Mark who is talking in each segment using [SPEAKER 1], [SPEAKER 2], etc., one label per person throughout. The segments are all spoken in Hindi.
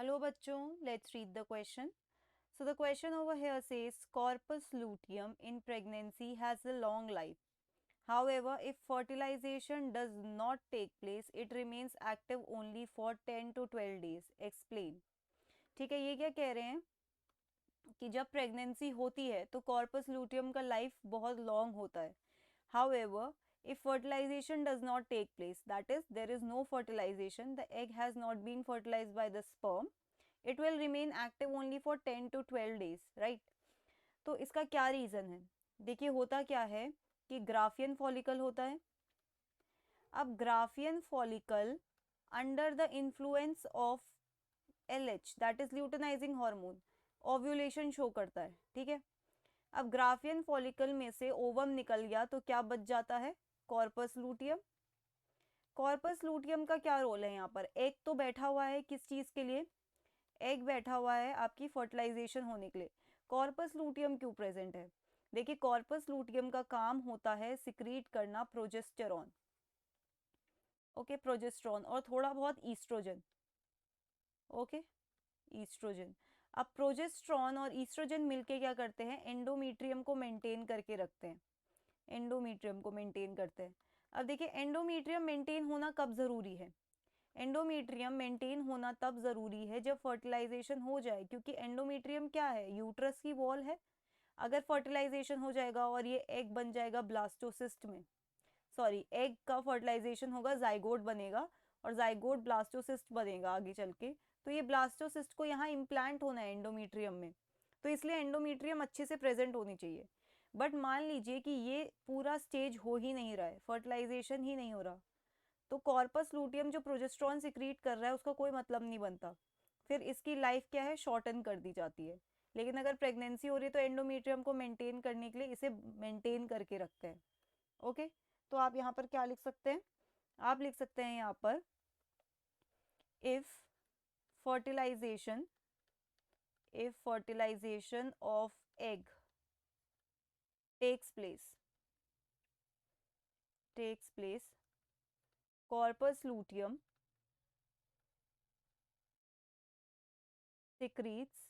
[SPEAKER 1] Hello bachchon, let's read the question. So the question over here says corpus luteum in pregnancy has a long life. However, if fertilization does not take place, it remains active only for 10 to 12 days. Explain. ठीक है, ये क्या कह रहे हैं कि जब प्रेगनेंसी होती है तो कॉर्पस लूटियम का लाइफ बहुत लॉन्ग होता है. However, if fertilization does not take place, that is, there is no fertilization, the egg has not been fertilized by the sperm, it will remain active only for 10 to 12 days, right? तो इसका क्या रीज़न है? देखिए होता क्या है कि ग्राफियन फॉलिकल होता है. अब Graafian follicle under the influence of LH, that is luteinising hormone, ovulation show करता है. ठीक है. अब ग्राफियन फॉलिकल में से ओवम निकल गया तो क्या बच जाता है? Corpus luteum. कॉर्पस लूटियम का क्या रोल है यहाँ पर? एग तो बैठा हुआ है किस चीज़ के लिए? एग बैठा हुआ है आपकी फर्टिलाइजेशन होने के लिए. कॉर्पस लूटियम क्यों प्रेजेंट है? देखिए कॉर्पस लूटियम का काम होता है सिक्रीट करना प्रोजेस्टेरॉन. ओके, प्रोजेस्टेरॉन और थोड़ा बहुत ईस्ट्रोजन. Okay, estrogen. अब प्रोजेस्टेरॉन और ईस्ट्रोजन मिलके क्या करते हैं? एंडोमीट्रियम को मेंटेन करके रखते हैं. एंडोमीट्रियम को मेंटेन करते हैं. अब देखिए एंडोमीट्रियम मेंटेन होना कब ज़रूरी है? एंडोमीट्रियम मेंटेन होना तब ज़रूरी है जब फर्टिलाइजेशन हो जाए, क्योंकि एंडोमीट्रियम क्या है? यूट्रस की वॉल है. अगर फर्टिलाइजेशन हो जाएगा और ये एग बन जाएगा ब्लास्टोसिस्ट में, सॉरी, एग का फर्टिलाइजेशन होगा, जाइगोट बनेगा और जाइगोट ब्लास्टोसिस्ट बनेगा आगे चल के. तो ये ब्लास्टोसिस्ट को यहाँ इम्प्लांट होना है एंडोमीट्रियम में, तो इसलिए एंडोमीट्रियम अच्छे से प्रेजेंट होनी चाहिए. बट मान लीजिए कि ये पूरा स्टेज हो ही नहीं रहा है, फर्टिलाइजेशन ही नहीं हो रहा, तो कॉर्पस लूटियम जो प्रोजेस्ट्रॉन सिक्रीट कर रहा है उसका कोई मतलब नहीं बनता. फिर इसकी लाइफ क्या है? शॉर्टन कर दी जाती है. लेकिन अगर प्रेगनेंसी हो रही है तो एंडोमीट्रियम को मेंटेन करने के लिए इसे मेंटेन करके रखते हैं. ओके, तो आप यहाँ पर क्या लिख सकते हैं? आप लिख सकते हैं यहाँ पर if fertilisation, if fertilization of egg takes place, corpus luteum secretes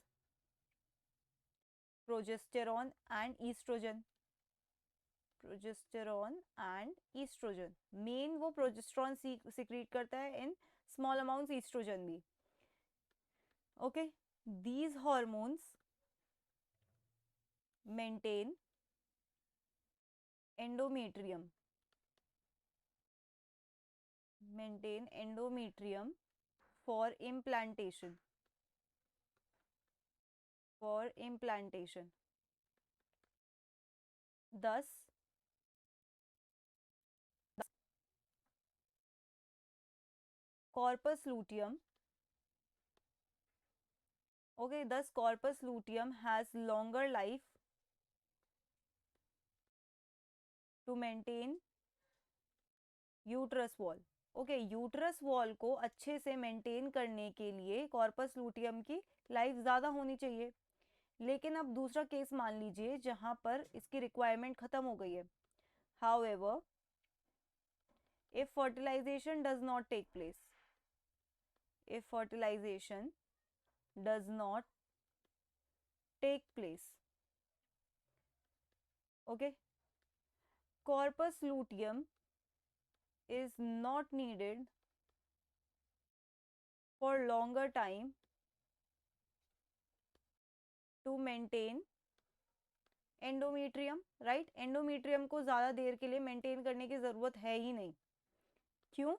[SPEAKER 1] progesterone and estrogen. Progesterone and estrogen. Main वो प्रोजेस्टेरॉन सिक्रीट करता है, इन स्मॉल अमाउंट्स ईस्ट्रोजन भी. Okay, these hormones maintain endometrium, for implantation, thus corpus luteum, okay, thus corpus luteum has longer life to maintain uterus wall. Okay, uterus wall को अच्छे से मेंटेन करने के लिए कॉर्पस लूटियम की लाइफ ज़्यादा होनी चाहिए. लेकिन अब दूसरा केस मान लीजिए जहां पर इसकी रिक्वायरमेंट खत्म हो गई है. However, if fertilization does not take place, if fertilization does not take place, okay, corpus luteum is not needed for longer time to maintain endometrium. Right, endometrium को ज़्यादा देर के लिए मेंटेन करने की ज़रूरत है ही नहीं. क्यों?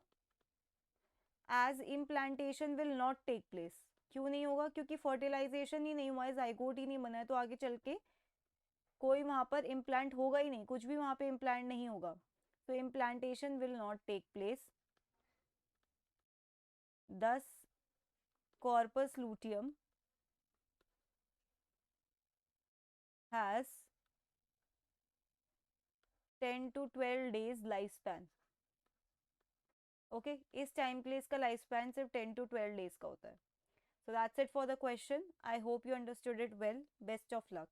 [SPEAKER 1] As implantation will not take place. क्यों नहीं होगा? क्योंकि फर्टिलाइजेशन ही नहीं हुआ है, जाइगोट ही नहीं बना है, तो आगे चल के कोई वहाँ पर इम्प्लांट होगा ही नहीं, कुछ भी वहाँ पे इम्प्लांट नहीं होगा. तो implantation will not take place. This corpus luteum has 10 to 12 days life span. Okay, इस टाइम के लिए इसका लाइफ स्पैन सिर्फ 10 to 12 days का होता है. So that's it for the question. I hope you understood it well. Best of luck.